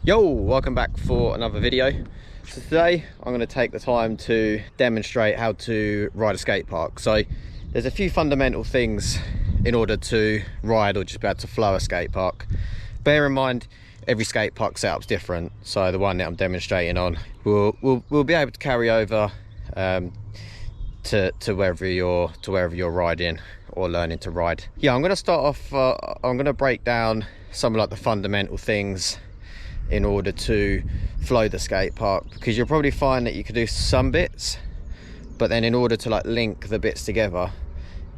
Yo, welcome back for another video. So today I'm going to take the time to demonstrate how to ride a skate park. So there's a few fundamental things in order to ride or just be able to flow a skate park. Bear in mind every skate park setup's different, so the one that I'm demonstrating on will be able to carry over to wherever you're riding or learning to ride. Yeah, I'm going to start off I'm going to break down some of like the fundamental things in order to flow the skate park, because you'll probably find that you can do some bits, but then in order to like link the bits together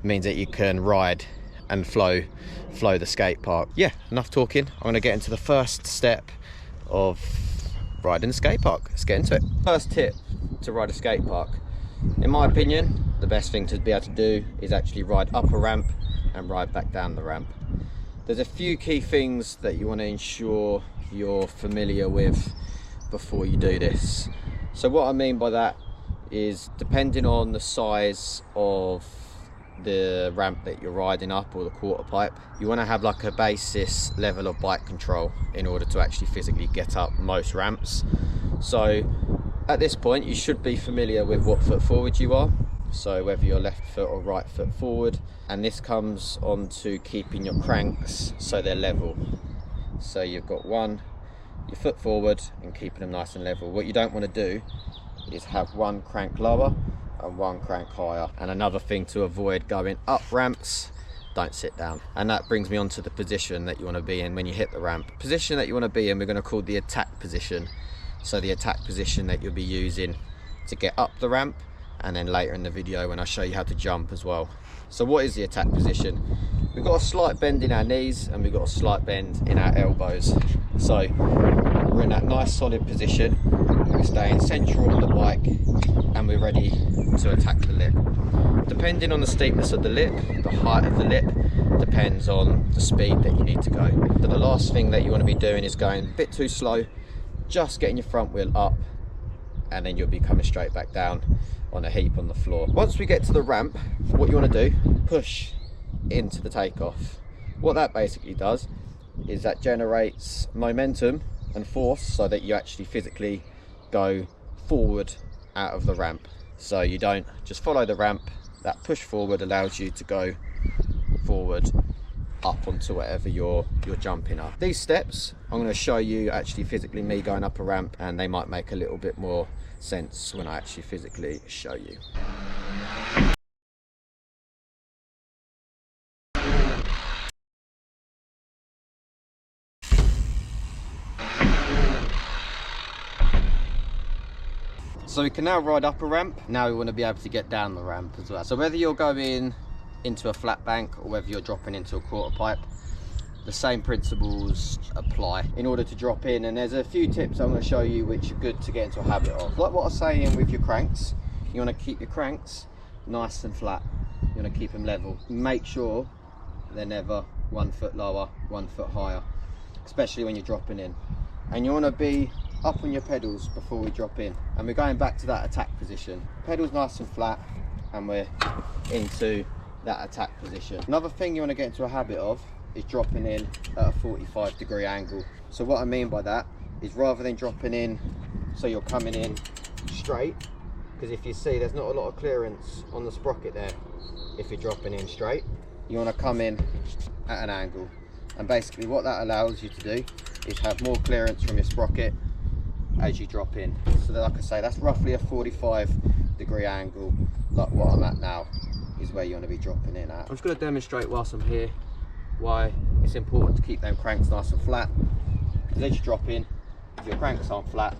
means that you can ride and flow the skate park. Yeah, enough talking. I'm going to get into the first step of riding the skate park. Let's get into it. First tip to ride a skate park, in my opinion, the best thing to be able to do is actually ride up a ramp and ride back down the ramp. There's a few key things that you want to ensure you're familiar with before you do this. So what I mean by that is, depending on the size of the ramp that you're riding up or the quarter pipe, you want to have like a basis level of bike control in order to actually physically get up most ramps. So at this point you should be familiar with what foot forward you are, so whether you're left foot or right foot forward, and this comes on to keeping your cranks so they're level. So you've got your foot forward and keeping them nice and level. What you don't want to do is have one crank lower and one crank higher. And another thing to avoid going up ramps, don't sit down. And that brings me on to the position that you want to be in when you hit the ramp. Position that you want to be in, we're going to call the attack position. So the attack position that you'll be using to get up the ramp, and then later in the video when I show you how to jump as well. So what is the attack position? We've got a slight bend in our knees and we've got a slight bend in our elbows. So we're in that nice solid position, we're staying central on the bike, and we're ready to attack the lip. Depending on the steepness of the lip, the height of the lip depends on the speed that you need to go. But the last thing that you want to be doing is going a bit too slow, just getting your front wheel up, and then you'll be coming straight back down on a heap on the floor. Once we get to the ramp, what you want to do, push into the takeoff. What that basically does is that generates momentum and force so that you actually physically go forward out of the ramp. So you don't just follow the ramp. That push forward allows you to go forward up onto whatever you're jumping up. These steps I'm going to show you actually physically me going up a ramp, and they might make a little bit more sense when I actually physically show you. So we can now ride up a ramp. Now we want to be able to get down the ramp as well. So whether you're going into a flat bank or whether you're dropping into a quarter pipe, the same principles apply in order to drop in. And there's a few tips I'm going to show you which are good to get into a habit of. Like what I was saying with your cranks, you want to keep your cranks nice and flat. You want to keep them level. Make sure they're never 1 foot lower, 1 foot higher, especially when you're dropping in. And you want to be up on your pedals before we drop in, and we're going back to that attack position. Pedals nice and flat, and we're into that attack position. Another thing you want to get into a habit of is dropping in at a 45-degree angle. So what I mean by that is, rather than dropping in so you're coming in straight, because if you see there's not a lot of clearance on the sprocket there if you're dropping in straight, you want to come in at an angle. And basically what that allows you to do is have more clearance from your sprocket as you drop in. So like I say, that's roughly a 45-degree angle, like what I'm at now is where you want to be dropping in at. I'm just going to demonstrate whilst I'm here why it's important to keep them cranks nice and flat, because as you drop in, if your cranks aren't flat,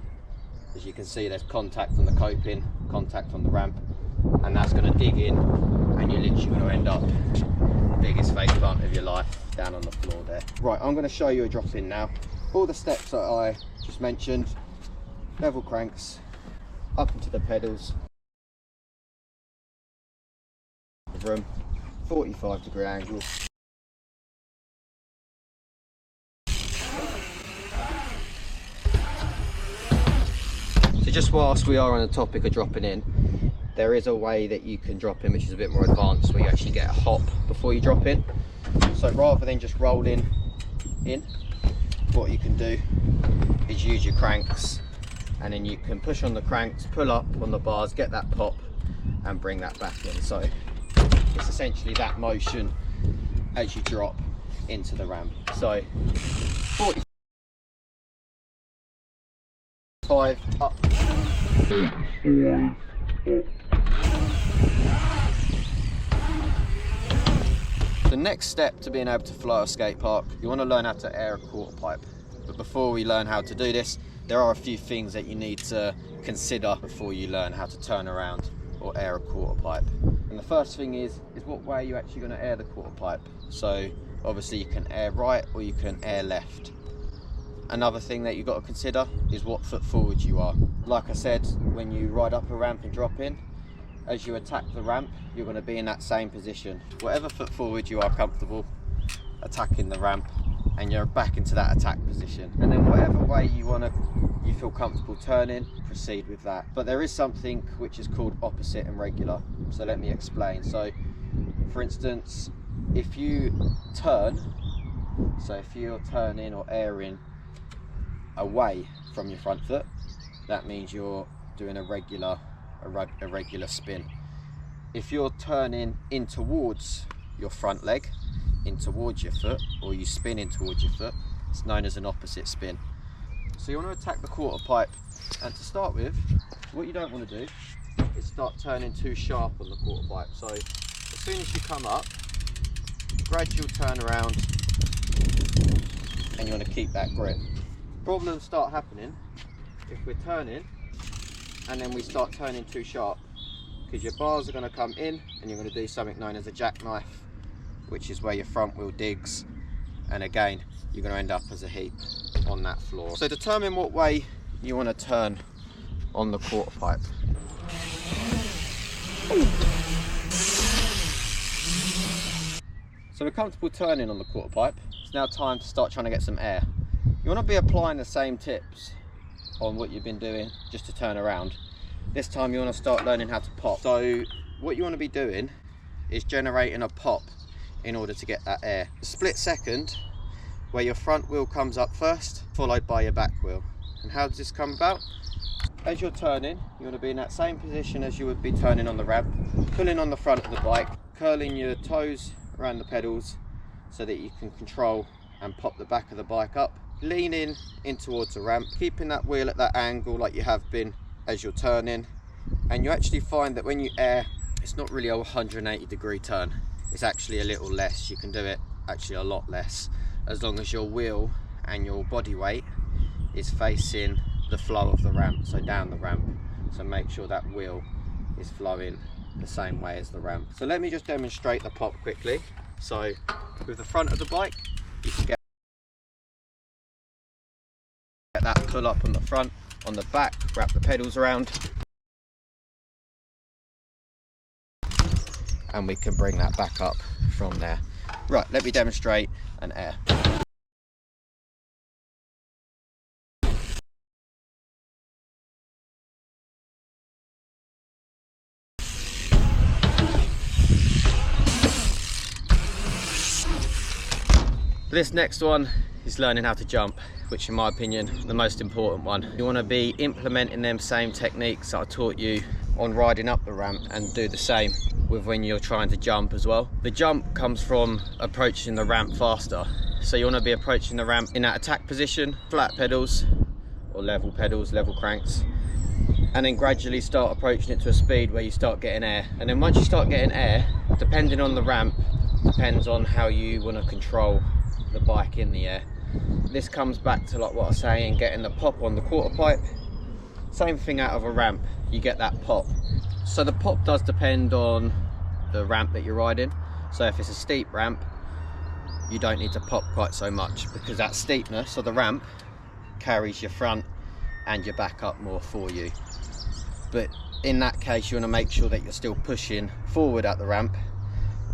as you can see there's contact on the coping, contact on the ramp, and that's going to dig in, and you're literally going to end up biggest face plant of your life down on the floor there. Right, I'm going to show you a drop in now. All the steps that I just mentioned: level cranks, up into the pedals, room, 45-degree angle. So just whilst we are on the topic of dropping in, there is a way that you can drop in which is a bit more advanced, where you actually get a hop before you drop in. So rather than just rolling in, what you can do is use your cranks, and then you can push on the cranks, pull up on the bars, get that pop and bring that back in. So it's essentially that motion as you drop into the ramp. So 45 up. The next step to being able to fly a skate park, you want to learn how to air a quarter pipe. But before we learn how to do this, there are a few things that you need to consider before you learn how to turn around or air a quarter pipe. And the first thing is what way are you actually going to air the quarter pipe? So obviously you can air right or you can air left. Another thing that you've got to consider is what foot forward you are. Like I said, when you ride up a ramp and drop in, as you attack the ramp, you're going to be in that same position. Whatever foot forward you are comfortable attacking the ramp, and you're back into that attack position. And then whatever way you feel comfortable turning, proceed with that. But there is something which is called opposite and regular. So let me explain. So for instance, if you turn, so if you're turning or airing away from your front foot, that means you're doing a regular spin. If you're turning in towards your front leg, in towards your foot, or you spin in towards your foot, it's known as an opposite spin. So you want to attack the quarter pipe, and to start with, what you don't want to do is start turning too sharp on the quarter pipe. So as soon as you come up, gradual turn around, and you want to keep that grip. Problems start happening if we're turning and then we start turning too sharp, because your bars are going to come in and you're going to do something known as a jackknife, which is where your front wheel digs, and again you're going to end up as a heap on that floor. So determine what way you want to turn on the quarter pipe. So we're comfortable turning on the quarter pipe. It's now time to start trying to get some air. You want to be applying the same tips on what you've been doing just to turn around. This time you want to start learning how to pop. So what you want to be doing is generating a pop in order to get that air. A split second where your front wheel comes up first, followed by your back wheel. And how does this come about? As you're turning, you want to be in that same position as you would be turning on the ramp, pulling on the front of the bike, curling your toes around the pedals so that you can control and pop the back of the bike up, leaning in towards the ramp, keeping that wheel at that angle like you have been as you're turning. And you actually find that when you air, it's not really a 180-degree turn, it's actually a little less. You can do it actually a lot less, as long as your wheel and your body weight is facing the flow of the ramp, so down the ramp. So make sure that wheel is flowing the same way as the ramp. So let me just demonstrate the pop quickly. So with the front of the bike, you can get that pull up on the front. On the back, wrap the pedals around, and we can bring that back up from there. Right, let me demonstrate an air. This next one is learning how to jump, which in my opinion, the most important one. You want to be implementing them same techniques that I taught you on riding up the ramp, and do the same with when you're trying to jump as well. The jump comes from approaching the ramp faster. So you want to be approaching the ramp in that attack position, flat pedals or level pedals, level cranks, and then gradually start approaching it to a speed where you start getting air. And then once you start getting air, depending on the ramp, depends on how you want to control the bike in the air. This comes back to like what I was saying, getting the pop on the quarter pipe. Same thing out of a ramp, you get that pop. So the pop does depend on the ramp that you're riding. So if it's a steep ramp, you don't need to pop quite so much, because that steepness of the ramp carries your front and your back up more for you. But in that case, you want to make sure that you're still pushing forward at the ramp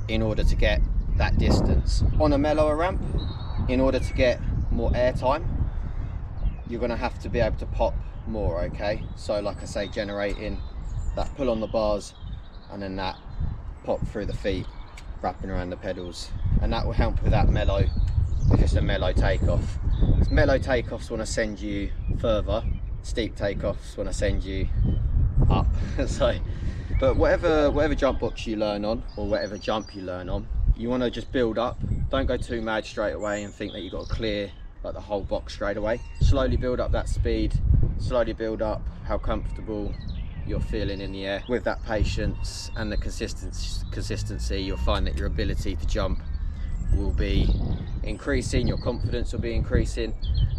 in order to get that distance. On a mellower ramp, in order to get more air time, you're going to have to be able to pop more, okay? So like I say, generating that pull on the bars and then that pop through the feet, wrapping around the pedals, and that will help with that mellow if it's a mellow takeoff. Mellow takeoffs want to send you further, steep takeoffs want to send you up. So, but whatever jump box you learn on, or whatever jump you learn on, you want to just build up. Don't go too mad straight away and think that you've got to clear like the whole box straight away. Slowly build up that speed, slowly build up how comfortable you're feeling in the air. With that patience and the consistency, you'll find that your ability to jump will be increasing, your confidence will be increasing,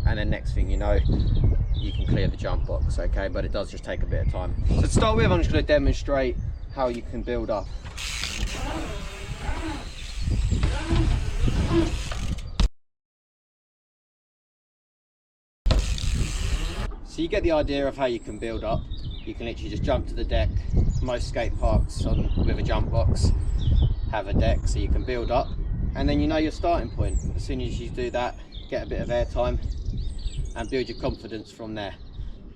and then next thing you know, you can clear the jump box, okay? But it does just take a bit of time. So to start with, I'm just going to demonstrate how you can build up. So you get the idea of how you can build up. You can literally just jump to the deck. Most skate parks with a jump box have a deck, so you can build up, and then you know your starting point. As soon as you do that, get a bit of air time and build your confidence from there.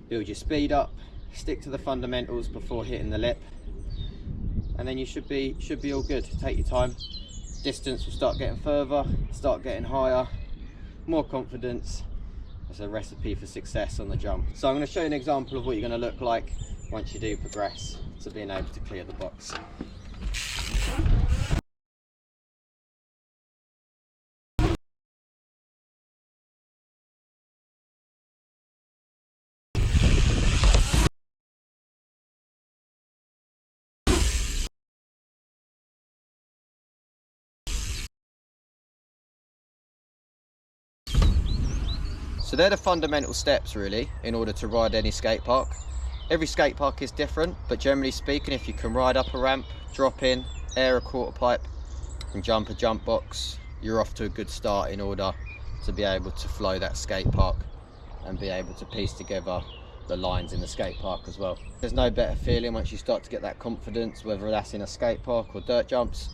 Build your speed up, stick to the fundamentals before hitting the lip, and then you should be all good. Take your time. Distance will start getting further, start getting higher, more confidence. It's a recipe for success on the jump. So I'm going to show you an example of what you're going to look like once you do progress to being able to clear the box. So they're the fundamental steps really in order to ride any skate park. Every skate park is different, but generally speaking, if you can ride up a ramp, drop in, air a quarter pipe and jump a jump box, you're off to a good start in order to be able to flow that skate park and be able to piece together the lines in the skate park as well. There's no better feeling once you start to get that confidence, whether that's in a skate park or dirt jumps.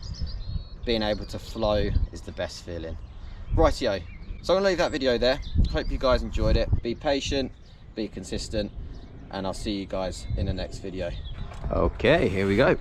Being able to flow is the best feeling. Rightio. So I'm going to leave that video there. Hope you guys enjoyed it. Be patient, be consistent, and I'll see you guys in the next video. Okay, here we go.